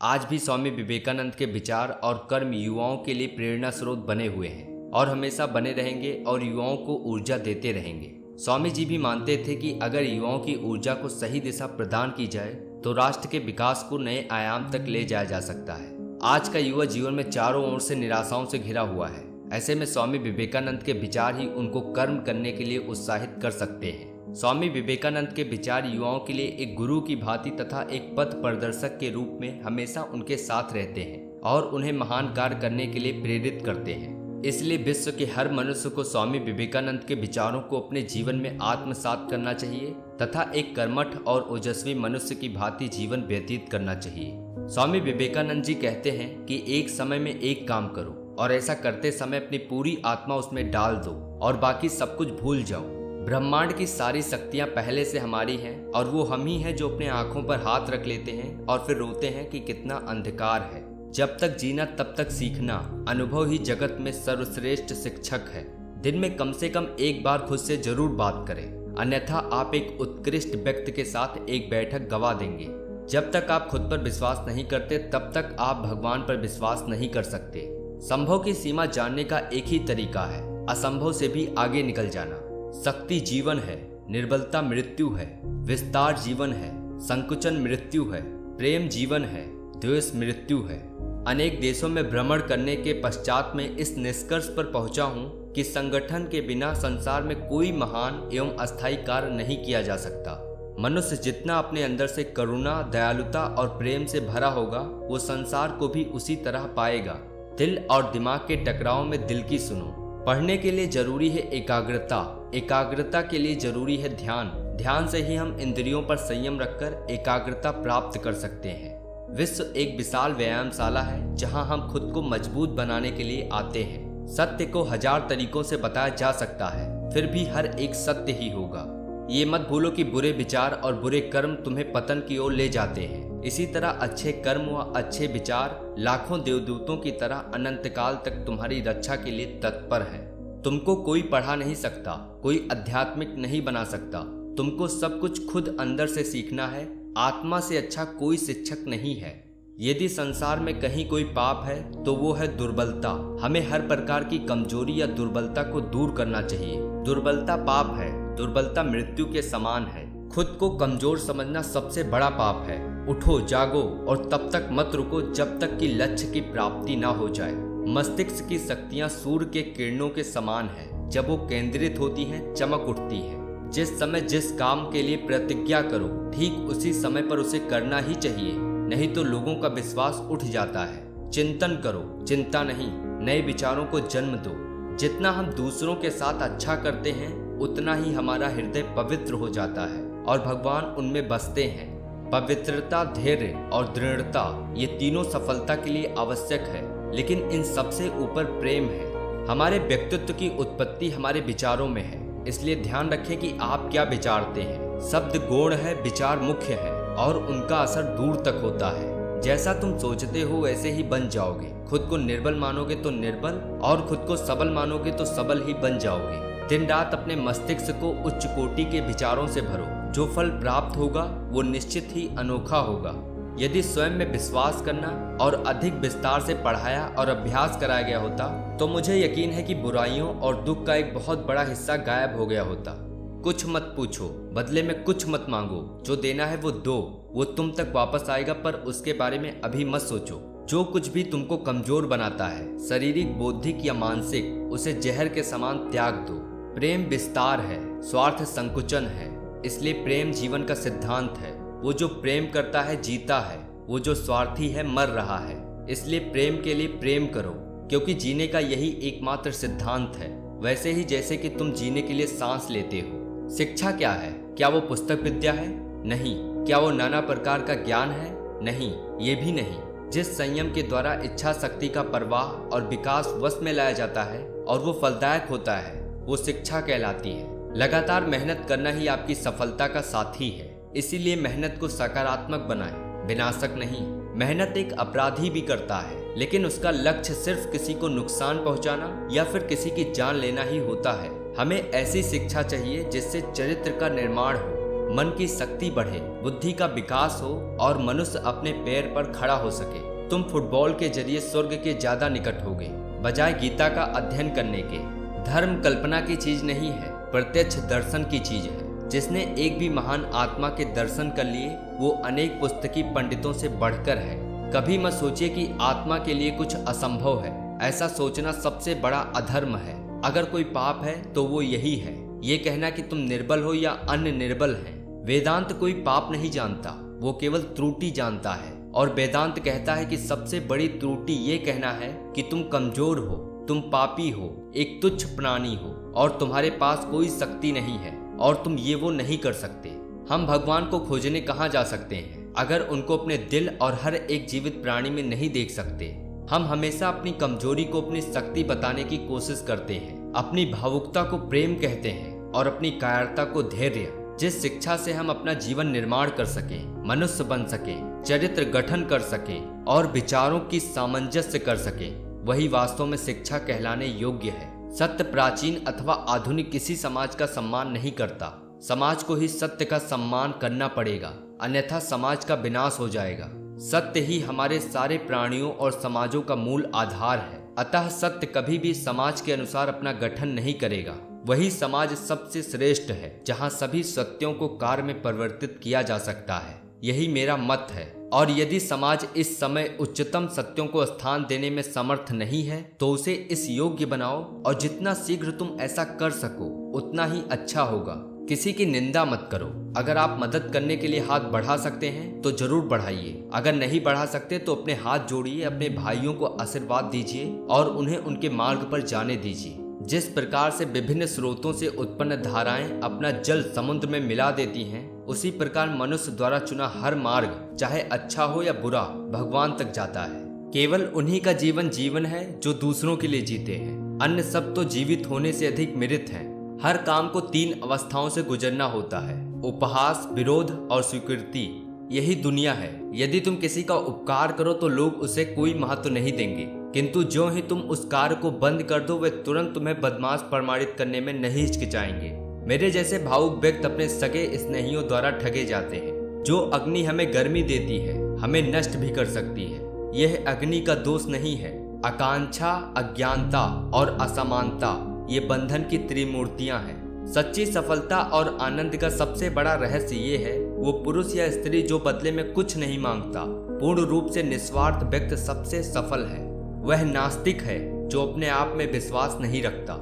आज भी स्वामी विवेकानंद के विचार और कर्म युवाओं के लिए प्रेरणा स्रोत बने हुए हैं और हमेशा बने रहेंगे और युवाओं को ऊर्जा देते रहेंगे। स्वामी जी भी मानते थे कि अगर युवाओं की ऊर्जा को सही दिशा प्रदान की जाए तो राष्ट्र के विकास को नए आयाम तक ले जाया जा सकता है। आज का युवा जीवन में चारों ओर से निराशाओं से घिरा हुआ है। ऐसे में स्वामी विवेकानंद के विचार ही उनको कर्म करने के लिए उत्साहित कर सकते हैं। स्वामी विवेकानंद के विचार युवाओं के लिए एक गुरु की भांति तथा एक पथ प्रदर्शक के रूप में हमेशा उनके साथ रहते हैं और उन्हें महान कार्य करने के लिए प्रेरित करते हैं। इसलिए विश्व के हर मनुष्य को स्वामी विवेकानंद के विचारों को अपने जीवन में आत्मसात करना चाहिए तथा एक कर्मठ और ओजस्वी मनुष्य की भांति जीवन व्यतीत करना चाहिए। स्वामी विवेकानंद जी कहते हैं कि एक समय में एक काम करो और ऐसा करते समय अपनी पूरी आत्मा उसमें डाल दो और बाकी सब कुछ भूल जाओ। ब्रह्मांड की सारी शक्तियां पहले से हमारी हैं और वो हम ही हैं जो अपने आंखों पर हाथ रख लेते हैं और फिर रोते हैं कि कितना अंधकार है। जब तक जीना तब तक सीखना, अनुभव ही जगत में सर्वश्रेष्ठ शिक्षक है। दिन में कम से कम एक बार खुद से जरूर बात करें, अन्यथा आप एक उत्कृष्ट व्यक्ति के साथ एक बैठक गवा देंगे। जब तक आप खुद पर विश्वास नहीं करते तब तक आप भगवान पर विश्वास नहीं कर सकते। संभव की सीमा जानने का एक ही तरीका है, असंभव से भी आगे निकल जाना। शक्ति जीवन है, निर्बलता मृत्यु है, विस्तार जीवन है, संकुचन मृत्यु है, प्रेम जीवन है, द्वेष मृत्यु है। अनेक देशों में भ्रमण करने के पश्चात में इस निष्कर्ष पर पहुंचा हूं कि संगठन के बिना संसार में कोई महान एवं अस्थायी कार्य नहीं किया जा सकता। मनुष्य जितना अपने अंदर से करुणा, दयालुता और प्रेम से भरा होगा वो संसार को भी उसी तरह पाएगा। दिल और दिमाग के टकराव में दिल की सुनो। पढ़ने के लिए जरूरी है एकाग्रता, एकाग्रता के लिए जरूरी है ध्यान, ध्यान से ही हम इंद्रियों पर संयम रखकर एकाग्रता प्राप्त कर सकते हैं। विश्व एक विशाल व्यायामशाला है जहां हम खुद को मजबूत बनाने के लिए आते हैं। सत्य को 1000 तरीकों से बताया जा सकता है, फिर भी हर एक सत्य ही होगा। ये मत भूलो कि बुरे विचार और बुरे कर्म तुम्हें पतन की ओर ले जाते हैं। इसी तरह अच्छे कर्म व अच्छे विचार लाखों देवदूतों की तरह अनंत काल तक तुम्हारी रक्षा के लिए तत्पर है। तुमको कोई पढ़ा नहीं सकता, कोई आध्यात्मिक नहीं बना सकता। तुमको सब कुछ खुद अंदर से सीखना है। आत्मा से अच्छा कोई शिक्षक नहीं है। यदि संसार में कहीं कोई पाप है तो वो है दुर्बलता। हमें हर प्रकार की कमजोरी या दुर्बलता को दूर करना चाहिए। दुर्बलता पाप है, दुर्बलता मृत्यु के समान है। खुद को कमजोर समझना सबसे बड़ा पाप है। उठो, जागो और तब तक मत रुको जब तक कि लक्ष्य की प्राप्ति ना हो जाए। मस्तिष्क की शक्तियां सूर्य के किरणों के समान है। जब वो केंद्रित होती हैं, चमक उठती है। जिस समय जिस काम के लिए प्रतिज्ञा करो, ठीक उसी समय पर उसे करना ही चाहिए, नहीं तो लोगों का विश्वास उठ जाता है। चिंतन करो, चिंता नहीं। नए विचारों को जन्म दो। जितना हम दूसरों के साथ अच्छा करते हैं उतना ही हमारा हृदय पवित्र हो जाता है और भगवान उनमें बसते हैं। पवित्रता, धैर्य और दृढ़ता ये तीनों सफलता के लिए आवश्यक है, लेकिन इन सबसे ऊपर प्रेम है। हमारे व्यक्तित्व की उत्पत्ति हमारे विचारों में है, इसलिए ध्यान रखें कि आप क्या विचारते हैं। शब्द गौण है, विचार मुख्य है और उनका असर दूर तक होता है। जैसा तुम सोचते हो वैसे ही बन जाओगे। खुद को निर्बल मानोगे तो निर्बल और खुद को सबल मानोगे तो सबल ही बन जाओगे। दिन रात अपने मस्तिष्क को उच्च कोटि के विचारों से भरो। जो फल प्राप्त होगा वो निश्चित ही अनोखा होगा। यदि स्वयं में विश्वास करना और अधिक विस्तार से पढ़ाया और अभ्यास कराया गया होता तो मुझे यकीन है कि बुराइयों और दुख का एक बहुत बड़ा हिस्सा गायब हो गया होता। कुछ मत पूछो, बदले में कुछ मत मांगो। जो देना है वो दो, वो तुम तक वापस आएगा, पर उसके बारे में अभी मत सोचो। जो कुछ भी तुमको कमजोर बनाता है, शारीरिक, बौद्धिक या मानसिक, उसे जहर के समान त्याग दो। प्रेम विस्तार है, स्वार्थ संकुचन है, इसलिए प्रेम जीवन का सिद्धांत है। वो जो प्रेम करता है जीता है, वो जो स्वार्थी है मर रहा है। इसलिए प्रेम के लिए प्रेम करो, क्योंकि जीने का यही एकमात्र सिद्धांत है। वैसे ही जैसे कि तुम जीने के लिए सांस लेते हो। शिक्षा क्या है? क्या वो पुस्तक विद्या है? नहीं। क्या वो नाना प्रकार का ज्ञान है? नहीं, ये भी नहीं। जिस संयम के द्वारा इच्छा शक्ति का प्रवाह और विकास वश में लाया जाता है और वो फलदायक होता है, वो शिक्षा कहलाती है। लगातार मेहनत करना ही आपकी सफलता का साथी है। इसीलिए मेहनत को सकारात्मक बनाएं, विनाशक नहीं। मेहनत एक अपराधी भी करता है, लेकिन उसका लक्ष्य सिर्फ किसी को नुकसान पहुंचाना या फिर किसी की जान लेना ही होता है। हमें ऐसी शिक्षा चाहिए जिससे चरित्र का निर्माण हो, मन की शक्ति बढ़े, बुद्धि का विकास हो और मनुष्य अपने पैर पर खड़ा हो सके। तुम फुटबॉल के जरिए स्वर्ग के ज्यादा निकट होगे बजाय गीता का अध्ययन करने के। धर्म कल्पना की चीज नहीं है, प्रत्यक्ष दर्शन की चीज है। जिसने एक भी महान आत्मा के दर्शन कर लिए वो अनेक पुस्तकी पंडितों से बढ़कर है। कभी मत सोचिए कि आत्मा के लिए कुछ असंभव है। ऐसा सोचना सबसे बड़ा अधर्म है। अगर कोई पाप है तो वो यही है, ये कहना कि तुम निर्बल हो या अन्य निर्बल हैं। वेदांत कोई पाप नहीं जानता, वो केवल त्रुटि जानता है। और वेदांत कहता है कि सबसे बड़ी त्रुटि ये कहना है कि तुम कमजोर हो, तुम पापी हो, एक तुच्छ प्राणी हो और तुम्हारे पास कोई शक्ति नहीं है और तुम ये वो नहीं कर सकते। हम भगवान को खोजने कहाँ जा सकते हैं अगर उनको अपने दिल और हर एक जीवित प्राणी में नहीं देख सकते। हम हमेशा अपनी कमजोरी को अपनी शक्ति बताने की कोशिश करते हैं, अपनी भावुकता को प्रेम कहते हैं और अपनी कायरता को धैर्य। जिस शिक्षा से हम अपना जीवन निर्माण कर सके, मनुष्य बन सके, चरित्र गठन कर सके और विचारों की सामंजस्य कर सके, वही वास्तव में शिक्षा कहलाने योग्य है। सत्य प्राचीन अथवा आधुनिक किसी समाज का सम्मान नहीं करता। समाज को ही सत्य का सम्मान करना पड़ेगा, अन्यथा समाज का विनाश हो जाएगा। सत्य ही हमारे सारे प्राणियों और समाजों का मूल आधार है। अतः सत्य कभी भी समाज के अनुसार अपना गठन नहीं करेगा। वही समाज सबसे श्रेष्ठ है जहां सभी सत्यों को कार्य में परिवर्तित किया जा सकता है। यही मेरा मत है। और यदि समाज इस समय उच्चतम सत्यों को स्थान देने में समर्थ नहीं है तो उसे इस योग्य बनाओ और जितना शीघ्र तुम ऐसा कर सको उतना ही अच्छा होगा। किसी की निंदा मत करो। अगर आप मदद करने के लिए हाथ बढ़ा सकते हैं तो जरूर बढ़ाइए। अगर नहीं बढ़ा सकते तो अपने हाथ जोड़िए, अपने भाइयों को आशीर्वाद दीजिए और उन्हें उनके मार्ग पर जाने दीजिए। जिस प्रकार से विभिन्न स्रोतों से उत्पन्न धाराएं अपना जल समुद्र में मिला देती हैं, उसी प्रकार मनुष्य द्वारा चुना हर मार्ग, चाहे अच्छा हो या बुरा, भगवान तक जाता है। केवल उन्हीं का जीवन है जो दूसरों के लिए जीते हैं। अन्य सब तो जीवित होने से अधिक मृत हैं। हर काम को 3 अवस्थाओं से गुजरना होता है, उपहास, विरोध और स्वीकृति। यही दुनिया है। यदि तुम किसी का उपकार करो तो लोग उसे कोई महत्व नहीं देंगे, किंतु जो ही तुम उस कार्य को बंद कर दो वे तुरंत तुम्हें बदमाश प्रमाणित करने में नहीं हिचकिचाएंगे। मेरे जैसे भावुक व्यक्ति अपने सगे स्नेहियों द्वारा ठगे जाते हैं। जो अग्नि हमें गर्मी देती है हमें नष्ट भी कर सकती है। यह अग्नि का दोष नहीं है। आकांक्षा, अज्ञानता और असमानता ये बंधन की त्रिमूर्तियां हैं। सच्ची सफलता और आनंद का सबसे बड़ा रहस्य ये है, वो पुरुष या स्त्री जो बदले में कुछ नहीं मांगता। पूर्ण रूप से निस्वार्थ व्यक्ति सबसे सफल है। वह नास्तिक है जो अपने आप में विश्वास नहीं रखता।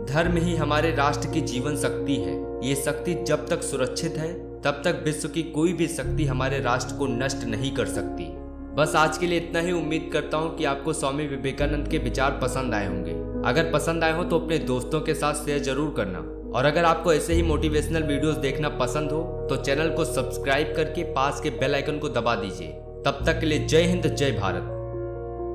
धर्म ही हमारे राष्ट्र की जीवन शक्ति है। ये शक्ति जब तक सुरक्षित है तब तक विश्व की कोई भी शक्ति हमारे राष्ट्र को नष्ट नहीं कर सकती। बस आज के लिए इतना ही। उम्मीद करता हूँ कि आपको स्वामी विवेकानंद के विचार पसंद आए होंगे। अगर पसंद आए हो तो अपने दोस्तों के साथ शेयर जरूर करना। और अगर आपको ऐसे ही मोटिवेशनल वीडियोस देखना पसंद हो तो चैनल को सब्सक्राइब करके पास के बेल आइकन को दबा दीजिए। तब तक के लिए जय हिंद, जय भारत।